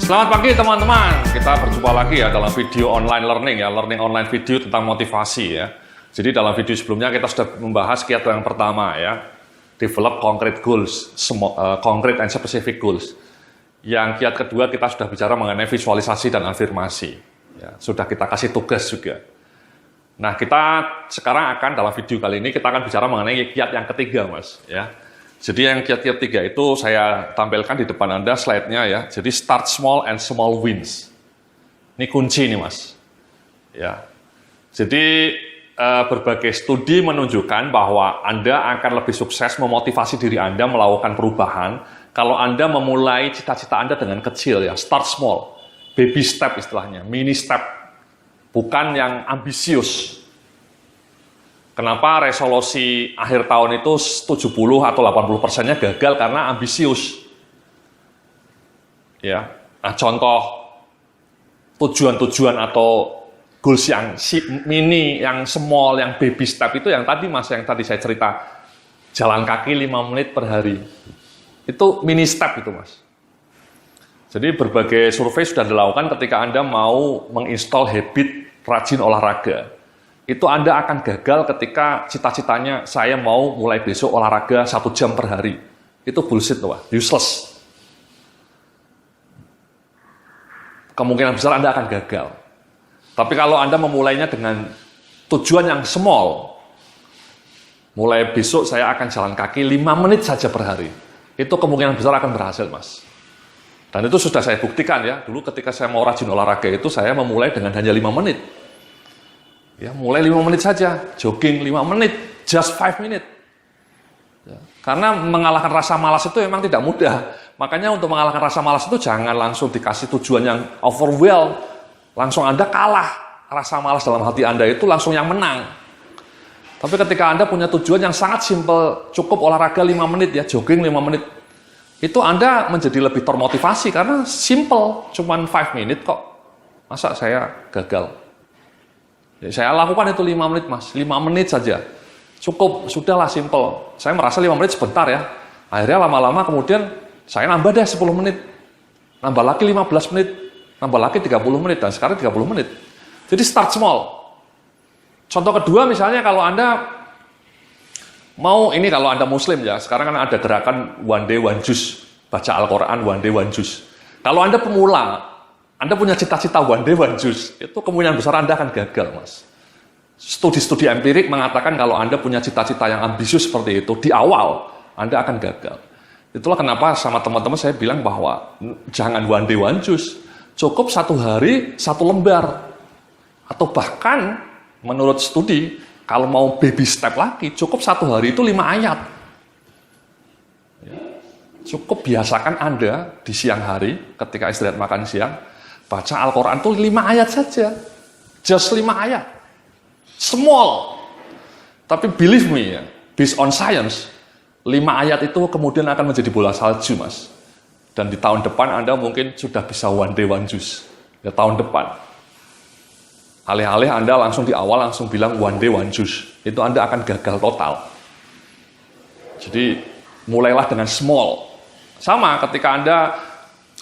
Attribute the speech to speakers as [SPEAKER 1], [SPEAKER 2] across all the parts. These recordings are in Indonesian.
[SPEAKER 1] Selamat pagi teman-teman, kita berjumpa lagi ya dalam video online learning ya, learning online video tentang motivasi ya. Jadi dalam video sebelumnya kita sudah membahas kiat yang pertama ya, develop concrete goals, concrete and specific goals. Yang kiat kedua kita sudah bicara mengenai visualisasi dan afirmasi, ya, sudah kita kasih tugas juga. Nah kita sekarang akan dalam video kali ini kita akan bicara mengenai kiat yang ketiga mas ya. Jadi yang kiat-kiat tiga itu saya tampilkan di depan Anda slide-nya ya. Jadi start small and small wins. Ini kunci nih mas. Ya. Jadi berbagai studi menunjukkan bahwa Anda akan lebih sukses memotivasi diri Anda melakukan perubahan kalau Anda memulai cita-cita Anda dengan kecil ya. Start small. Baby step istilahnya, mini step. Bukan yang ambisius. Kenapa resolusi akhir tahun itu 70 atau 80%-nya gagal karena ambisius. Ya. Nah, contoh tujuan-tujuan atau goals yang mini, yang small, yang baby step itu yang tadi mas, yang tadi saya cerita. Jalan kaki 5 menit per hari. Itu mini step itu mas. Jadi berbagai survei sudah dilakukan ketika Anda mau menginstal habit rajin olahraga. Itu Anda akan gagal ketika cita-citanya saya mau mulai besok olahraga 1 jam per hari. Itu bullshit loh, useless. Kemungkinan besar Anda akan gagal. Tapi kalau Anda memulainya dengan tujuan yang small, mulai besok saya akan jalan kaki 5 menit saja per hari. Itu kemungkinan besar akan berhasil mas. Dan itu sudah saya buktikan ya. Dulu ketika saya mau rajin olahraga itu saya memulai dengan hanya 5 menit. Ya, mulai 5 menit saja, jogging 5 menit, just 5 minutes. Ya, karena mengalahkan rasa malas itu memang tidak mudah. Makanya untuk mengalahkan rasa malas itu jangan langsung dikasih tujuan yang overwhelm. Langsung Anda kalah. Rasa malas dalam hati Anda itu langsung yang menang. Tapi ketika Anda punya tujuan yang sangat simpel, cukup olahraga 5 menit ya, jogging 5 menit. Itu Anda menjadi lebih termotivasi karena simple, cuman 5 menit kok. Masa saya gagal? Ya, saya lakukan itu 5 menit mas, 5 menit saja. Cukup, sudahlah simple. Saya merasa 5 menit sebentar ya. Akhirnya lama-lama kemudian saya nambah deh 10 menit. Nambah lagi 15 menit. Nambah lagi 30 menit. Dan sekarang 30 menit. Jadi start small. Contoh kedua misalnya kalau Anda mau, ini kalau Anda muslim ya. Sekarang kan ada gerakan one day one juice. Baca Al-Quran one day one juice. Kalau Anda pemula, Anda punya cita-cita one day one juice, itu kemungkinan besar Anda akan gagal, mas. Studi-studi empirik mengatakan kalau Anda punya cita-cita yang ambisius seperti itu, di awal Anda akan gagal. Itulah kenapa sama teman-teman saya bilang bahwa jangan one day one juice, cukup 1 hari 1 lembar. Atau bahkan menurut studi, kalau mau baby step lagi, cukup 1 hari itu 5 ayat. Cukup biasakan Anda di siang hari, ketika istirahat makan siang, baca Al-Quran itu 5 ayat saja. Just 5 ayat. Small. Tapi believe me ya, based on science, 5 ayat itu kemudian akan menjadi bola salju mas. Dan di tahun depan Anda mungkin sudah bisa one day one juice. Ya tahun depan. Alih-alih Anda langsung di awal langsung bilang one day one juice. Itu Anda akan gagal total. Jadi mulailah dengan small. Sama ketika Anda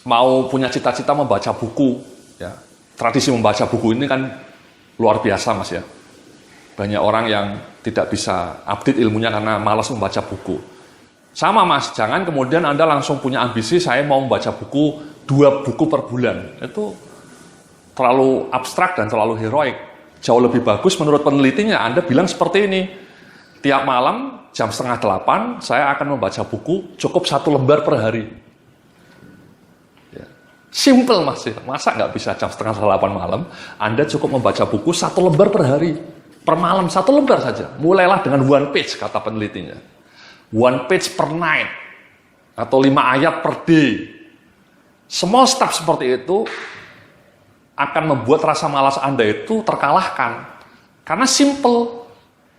[SPEAKER 1] mau punya cita-cita membaca buku, ya. Tradisi membaca buku ini kan luar biasa mas ya. Banyak orang yang tidak bisa update ilmunya karena malas membaca buku. Sama mas, jangan kemudian Anda langsung punya ambisi, saya mau membaca buku 2 buku per bulan. Itu terlalu abstrak dan terlalu heroik. Jauh lebih bagus menurut penelitinya, Anda bilang seperti ini. Tiap malam, jam 7:30, saya akan membaca buku cukup 1 lembar per hari. Simple mas, masa nggak bisa jam 7:30 malam, Anda cukup membaca buku 1 lembar per hari, per malam 1 lembar saja. Mulailah dengan 1 page, kata penelitinya. 1 page per night, atau 5 ayat per day. Small step seperti itu akan membuat rasa malas Anda itu terkalahkan. Karena simple,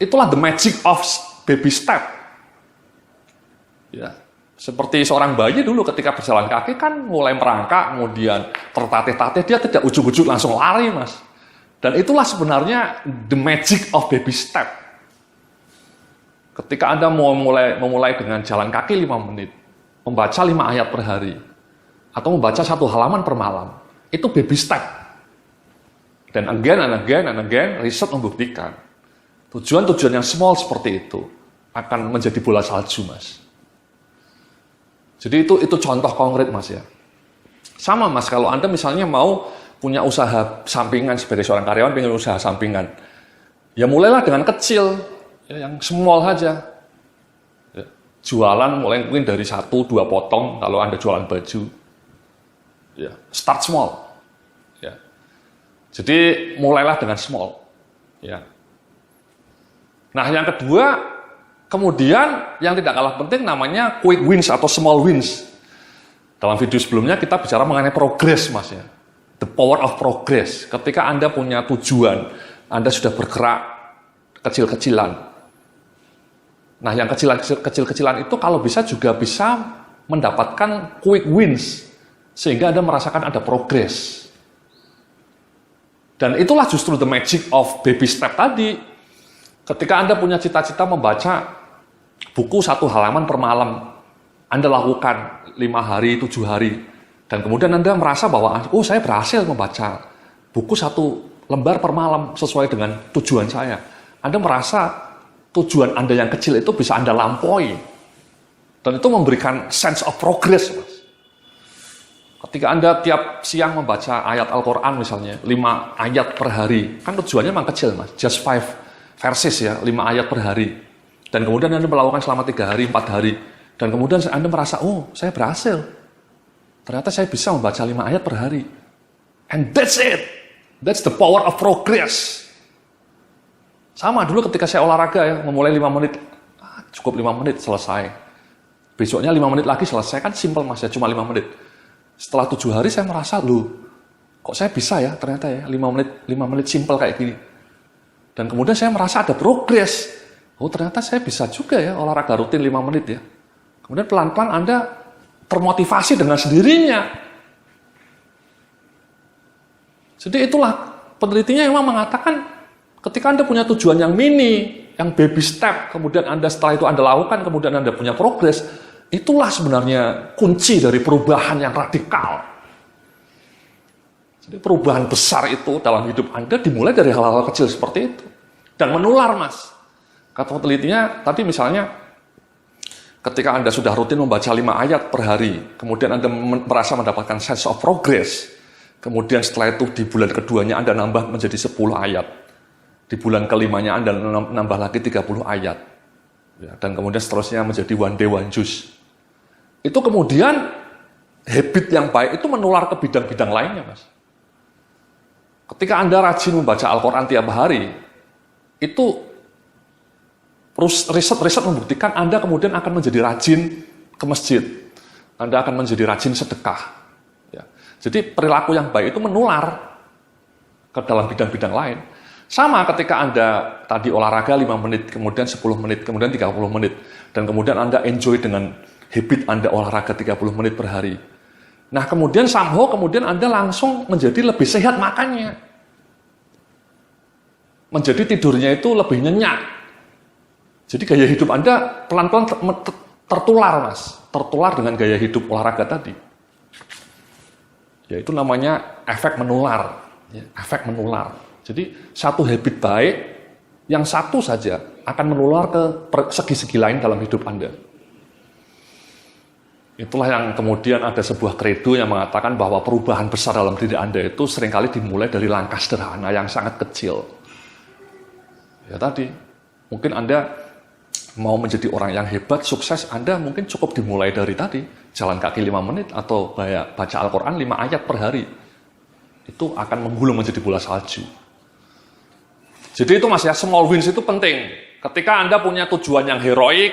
[SPEAKER 1] itulah the magic of baby step. Ya. Seperti seorang bayi dulu ketika berjalan kaki kan mulai merangkak, kemudian tertatih-tatih, dia tidak ujuk-ujuk langsung lari mas. Dan itulah sebenarnya the magic of baby step. Ketika Anda mau memulai dengan jalan kaki 5 menit, membaca 5 ayat per hari, atau membaca 1 halaman per malam, itu baby step. Dan again, riset membuktikan tujuan-tujuan yang small seperti itu akan menjadi bola salju, Mas. Jadi itu contoh konkret, Mas ya. Sama, Mas, kalau Anda misalnya mau punya usaha sampingan sebagai seorang karyawan, pengen usaha sampingan, ya mulailah dengan kecil, ya, yang small saja. Ya, jualan mulai mungkin dari 1-2 potong kalau Anda jualan baju. Ya, start small. Ya. Jadi mulailah dengan small. Ya. Nah, yang kedua, kemudian yang tidak kalah penting namanya quick wins atau small wins. Dalam video sebelumnya kita bicara mengenai progress, Mas ya. The power of progress. Ketika Anda punya tujuan, Anda sudah bergerak kecil-kecilan. Nah, yang kecil-kecilan itu kalau bisa juga bisa mendapatkan quick wins. Sehingga Anda merasakan ada progress. Dan itulah justru the magic of baby step tadi. Ketika Anda punya cita-cita membaca buku 1 halaman per malam, Anda lakukan 5 hari, 7 hari, dan kemudian Anda merasa bahwa, oh saya berhasil membaca buku 1 lembar per malam sesuai dengan tujuan saya. Anda merasa tujuan Anda yang kecil itu bisa Anda lampaui. Dan itu memberikan sense of progress, Mas. Ketika Anda tiap siang membaca ayat Al-Quran misalnya, 5 ayat per hari, kan tujuannya memang kecil, Mas, just 5 verses ya, 5 ayat per hari. Dan kemudian Anda melakukan selama 3 hari, 4 hari. Dan kemudian Anda merasa, oh saya berhasil. Ternyata saya bisa membaca 5 ayat per hari. And that's it. That's the power of progress. Sama dulu ketika saya olahraga ya, memulai 5 menit. Cukup 5 menit, selesai. Besoknya 5 menit lagi selesai, kan simple, Mas ya, cuma 5 menit. Setelah 7 hari saya merasa, kok saya bisa ya ternyata ya, 5 menit simple kayak gini. Dan kemudian saya merasa ada progres. Oh ternyata saya bisa juga ya olahraga rutin 5 menit ya. Kemudian pelan-pelan Anda termotivasi dengan sendirinya. Jadi itulah penelitinya memang mengatakan ketika Anda punya tujuan yang mini, yang baby step, kemudian Anda setelah itu Anda lakukan, kemudian Anda punya progres, itulah sebenarnya kunci dari perubahan yang radikal. Jadi perubahan besar itu dalam hidup Anda dimulai dari hal-hal kecil seperti itu. Dan menular, Mas. Kata penelitinya, tadi misalnya, ketika Anda sudah rutin membaca 5 ayat per hari, kemudian Anda merasa mendapatkan sense of progress, kemudian setelah itu di bulan keduanya Anda nambah menjadi 10 ayat. Di bulan kelimanya Anda nambah lagi 30 ayat. Ya, dan kemudian seterusnya menjadi one day one juice. Itu kemudian habit yang baik itu menular ke bidang-bidang lainnya, Mas. Ketika Anda rajin membaca Al-Quran tiap hari, itu riset membuktikan Anda kemudian akan menjadi rajin ke masjid. Anda akan menjadi rajin sedekah. Ya. Jadi perilaku yang baik itu menular ke dalam bidang-bidang lain. Sama ketika Anda tadi olahraga 5 menit, kemudian 10 menit, kemudian 30 menit, dan kemudian Anda enjoy dengan habit Anda olahraga 30 menit per hari. Nah, kemudian somehow Anda langsung menjadi lebih sehat makannya. Menjadi tidurnya itu lebih nyenyak. Jadi gaya hidup Anda pelan-pelan tertular, Mas. Tertular dengan gaya hidup olahraga tadi. Yaitu namanya efek menular. Ya, efek menular. Jadi satu habit baik, yang satu saja akan menular ke segi-segi lain dalam hidup Anda. Itulah yang kemudian ada sebuah kredo yang mengatakan bahwa perubahan besar dalam diri Anda itu seringkali dimulai dari langkah sederhana yang sangat kecil. Ya tadi, mungkin Anda mau menjadi orang yang hebat, sukses, Anda mungkin cukup dimulai dari tadi, jalan kaki 5 menit atau baca Al-Quran 5 ayat per hari. Itu akan menggulung menjadi bola salju. Jadi itu, Mas ya, small wins itu penting. Ketika Anda punya tujuan yang heroik,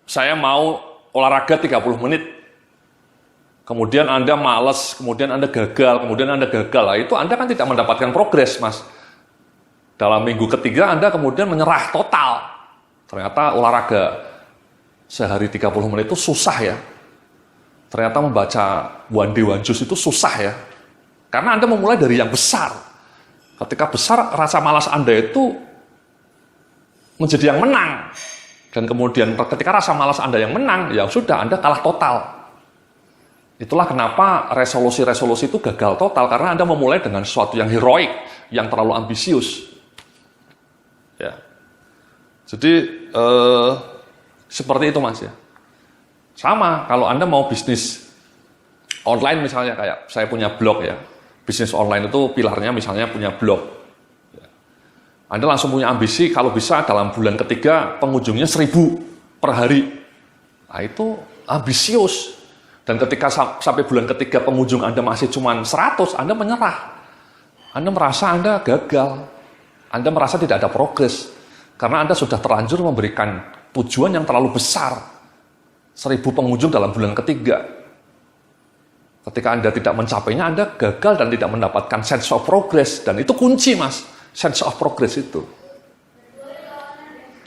[SPEAKER 1] saya mau olahraga 30 menit. Kemudian Anda malas, kemudian Anda gagal, Nah, itu Anda kan tidak mendapatkan progres, Mas. Dalam minggu ketiga Anda kemudian menyerah total. Ternyata olahraga sehari 30 menit itu susah ya. Ternyata membaca one day one juice itu susah ya. Karena Anda memulai dari yang besar. Ketika besar, rasa malas Anda itu menjadi yang menang. Dan kemudian ketika rasa malas Anda yang menang, ya sudah, Anda kalah total. Itulah kenapa resolusi-resolusi itu gagal total, karena Anda memulai dengan sesuatu yang heroik, yang terlalu ambisius. Ya. Jadi, seperti itu Mas ya. Sama, kalau Anda mau bisnis online misalnya, kayak saya punya blog ya. Bisnis online itu pilarnya misalnya punya blog. Anda langsung punya ambisi, kalau bisa dalam bulan ketiga pengunjungnya 1000 per hari. Nah itu ambisius. Dan ketika sampai bulan ketiga pengunjung Anda masih cuma 100, Anda menyerah. Anda merasa Anda gagal. Anda merasa tidak ada progres. Karena Anda sudah terlanjur memberikan tujuan yang terlalu besar. 1000 pengunjung dalam bulan ketiga. Ketika Anda tidak mencapainya, Anda gagal dan tidak mendapatkan sense of progress. Dan itu kunci Mas, sense of progress itu.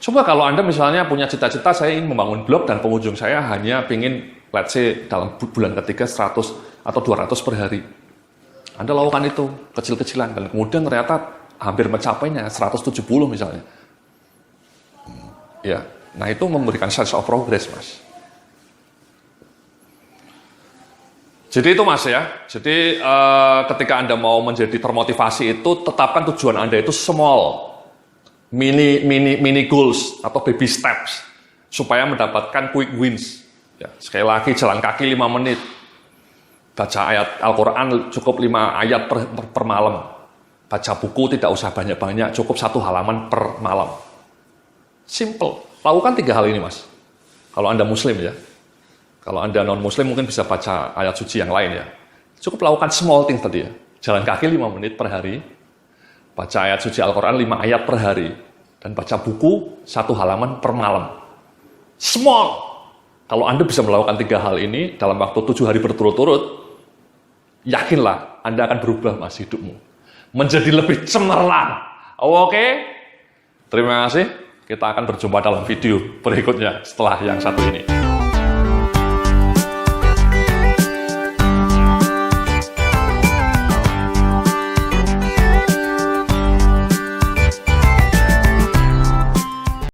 [SPEAKER 1] Coba kalau Anda misalnya punya cita-cita, saya ingin membangun blog dan pengunjung saya hanya ingin, let's say, dalam bulan ketiga 100 atau 200 per hari. Anda lakukan itu, kecil-kecilan, dan kemudian ternyata hampir mencapainya, 170 misalnya. Ya, nah itu memberikan sense of progress, Mas. Jadi itu Mas ya, jadi ketika Anda mau menjadi termotivasi itu, tetapkan tujuan Anda itu small, mini goals atau baby steps supaya mendapatkan quick wins. Ya, sekali lagi jalan kaki 5 menit, baca ayat Al-Quran cukup 5 ayat per malam, baca buku tidak usah banyak-banyak, cukup 1 halaman per malam. Simple, lakukan 3 hal ini Mas. Kalau Anda Muslim ya, kalau Anda non-Muslim mungkin bisa baca ayat suci yang lain ya. Cukup lakukan small thing tadi ya, jalan kaki 5 menit per hari, baca ayat suci Al-Quran 5 ayat per hari, dan baca buku 1 halaman per malam. Small. Kalau Anda bisa melakukan 3 hal ini dalam waktu 7 hari berturut-turut, yakinlah Anda akan berubah Mas hidupmu. Menjadi lebih cemerlang. Oke? Terima kasih. Kita akan berjumpa dalam video berikutnya setelah yang satu ini.